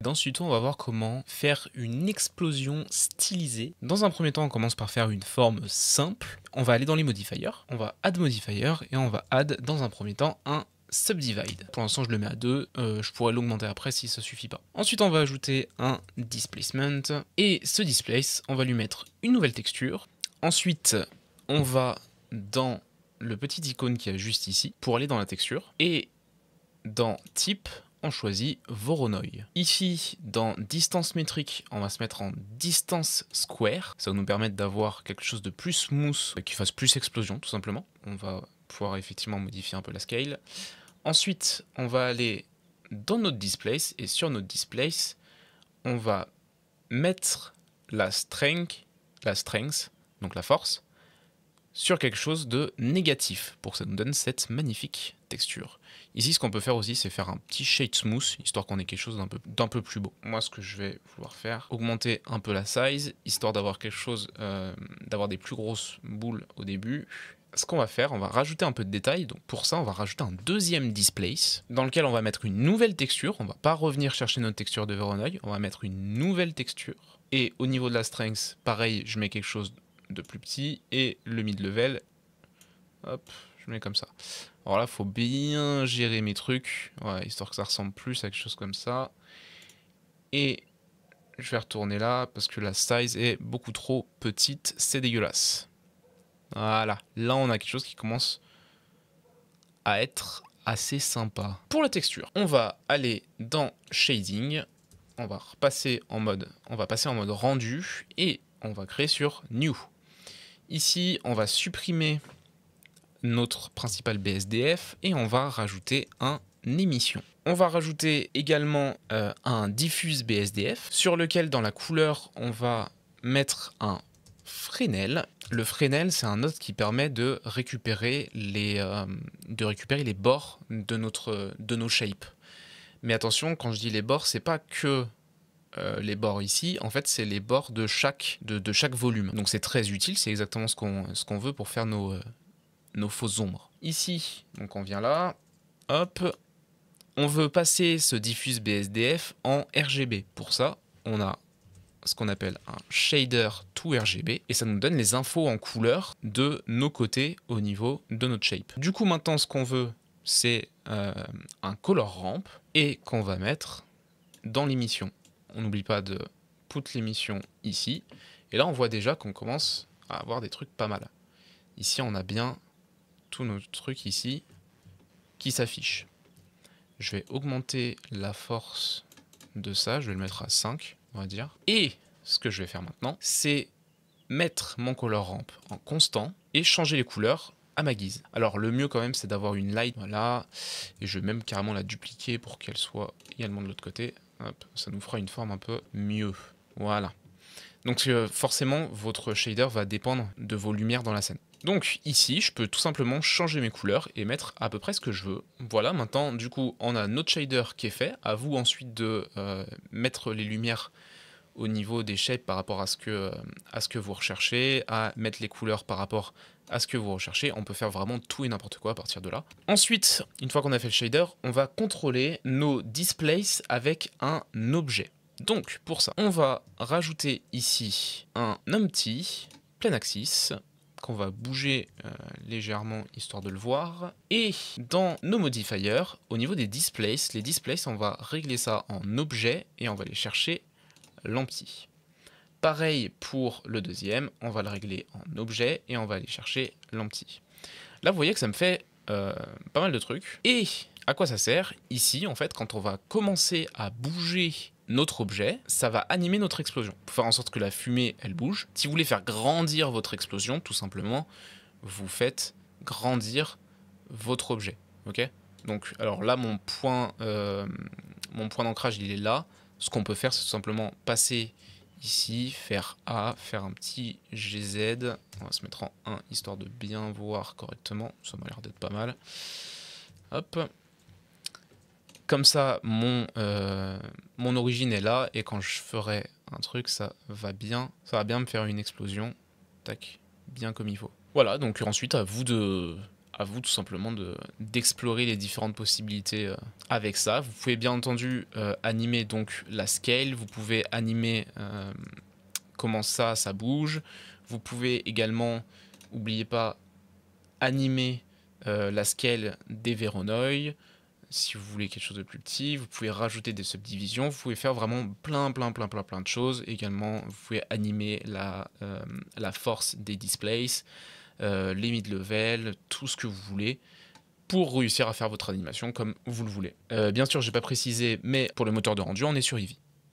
Ensuite, on va voir comment faire une explosion stylisée. Dans un premier temps, on commence par faire une forme simple. On va aller dans les modifiers, on va add modifier et on va add dans un premier temps un subdivide. Pour l'instant, je le mets à 2, je pourrais l'augmenter après si ça suffit pas. Ensuite, on va ajouter un displacement et ce displace, on va lui mettre une nouvelle texture. Ensuite, on va dans le petit icône qui est juste ici pour aller dans la texture et dans type, on choisit Voronoi. Ici, dans distance métrique, on va se mettre en distance square. Ça va nous permettre d'avoir quelque chose de plus smooth, qui fasse plus explosion, tout simplement. On va pouvoir effectivement modifier un peu la scale. Ensuite, on va aller dans notre displace, et sur notre displace, on va mettre la strength, donc la force, sur quelque chose de négatif, pour que ça nous donne cette magnifique texture. Ici, ce qu'on peut faire aussi, c'est faire un petit shade smooth, histoire qu'on ait quelque chose d'un peu plus beau. Moi, ce que je vais vouloir faire, augmenter un peu la size, histoire d'avoir quelque chose, d'avoir des plus grosses boules au début. Ce qu'on va faire, on va rajouter un peu de détails. Donc pour ça, on va rajouter un deuxième displace, dans lequel on va mettre une nouvelle texture. On va pas revenir chercher notre texture de Voronoi, on va mettre une nouvelle texture. Et au niveau de la strength, pareil, je mets quelque chose de plus petit, et le mid-level, hop, je mets comme ça. Alors là, il faut bien gérer mes trucs, ouais, histoire que ça ressemble plus à quelque chose comme ça. Et je vais retourner là, parce que la size est beaucoup trop petite, c'est dégueulasse. Voilà, là on a quelque chose qui commence à être assez sympa. Pour la texture, on va aller dans Shading, on va passer en mode rendu, et on va créer sur New. Ici, on va supprimer notre principal BSDF et on va rajouter un émission. On va rajouter également un diffuse BSDF sur lequel dans la couleur on va mettre un Fresnel. Le Fresnel, c'est un node qui permet de récupérer les bords de nos shapes. Mais attention, quand je dis les bords, c'est pas que les bords ici, en fait c'est les bords de chaque volume. Donc c'est très utile, c'est exactement ce qu'on veut pour faire nos fausses ombres. Ici, donc on vient là, hop, on veut passer ce diffuse BSDF en RGB. Pour ça, on a ce qu'on appelle un shader to RGB et ça nous donne les infos en couleur de nos côtés au niveau de notre shape. Du coup, maintenant, ce qu'on veut, c'est un color ramp et qu'on va mettre dans l'émission. On n'oublie pas de put l'émission ici. Et là, on voit déjà qu'on commence à avoir des trucs pas mal. Ici, on a bien tout notre truc ici qui s'affiche. Je vais augmenter la force de ça. Je vais le mettre à 5, on va dire. Et ce que je vais faire maintenant, c'est mettre mon color ramp en constant et changer les couleurs à ma guise. Alors le mieux quand même, c'est d'avoir une light, voilà, et je vais même carrément la dupliquer pour qu'elle soit également de l'autre côté. Hop, ça nous fera une forme un peu mieux. Voilà. Donc forcément, votre shader va dépendre de vos lumières dans la scène. Donc ici, je peux tout simplement changer mes couleurs et mettre à peu près ce que je veux. Voilà, maintenant, du coup, on a notre shader qui est fait. À vous ensuite de mettre les lumières au niveau des shapes par rapport à ce que vous recherchez, à mettre les couleurs par rapport à ce que vous recherchez. On peut faire vraiment tout et n'importe quoi à partir de là. Ensuite, une fois qu'on a fait le shader, on va contrôler nos displaces avec un objet. Donc pour ça, on va rajouter ici un numpty plein axis qu'on va bouger légèrement histoire de le voir. Et dans nos modifiers, au niveau des displaces, les displaces, on va régler ça en objet et on va aller chercher l'empty. Pareil pour le deuxième, on va le régler en objet et on va aller chercher l'empty. Là, vous voyez que ça me fait pas mal de trucs. Et à quoi ça sert? Ici, en fait, quand on va commencer à bouger notre objet, ça va animer notre explosion, pour faire en sorte que la fumée, elle bouge. Si vous voulez faire grandir votre explosion, tout simplement, vous faites grandir votre objet. Ok? Donc, alors là, mon point d'ancrage, il est là. Ce qu'on peut faire, c'est tout simplement passer ici, faire A, faire un petit GZ. On va se mettre en 1, histoire de bien voir correctement. Ça m'a l'air d'être pas mal. Hop. Comme ça, mon origine est là, et quand je ferai un truc, ça va bien me faire une explosion. Tac, bien comme il faut. Voilà, donc ensuite, à vous à vous tout simplement d'explorer les différentes possibilités avec ça. Vous pouvez bien entendu animer donc la scale, vous pouvez animer comment ça bouge. Vous pouvez également, n'oubliez pas, animer la scale des Voronoi. Si vous voulez quelque chose de plus petit, vous pouvez rajouter des subdivisions, vous pouvez faire vraiment plein de choses. Également, vous pouvez animer la force des displays, les mid-level, tout ce que vous voulez pour réussir à faire votre animation comme vous le voulez. Bien sûr, je n'ai pas précisé, mais pour le moteur de rendu, on est sur Eevee.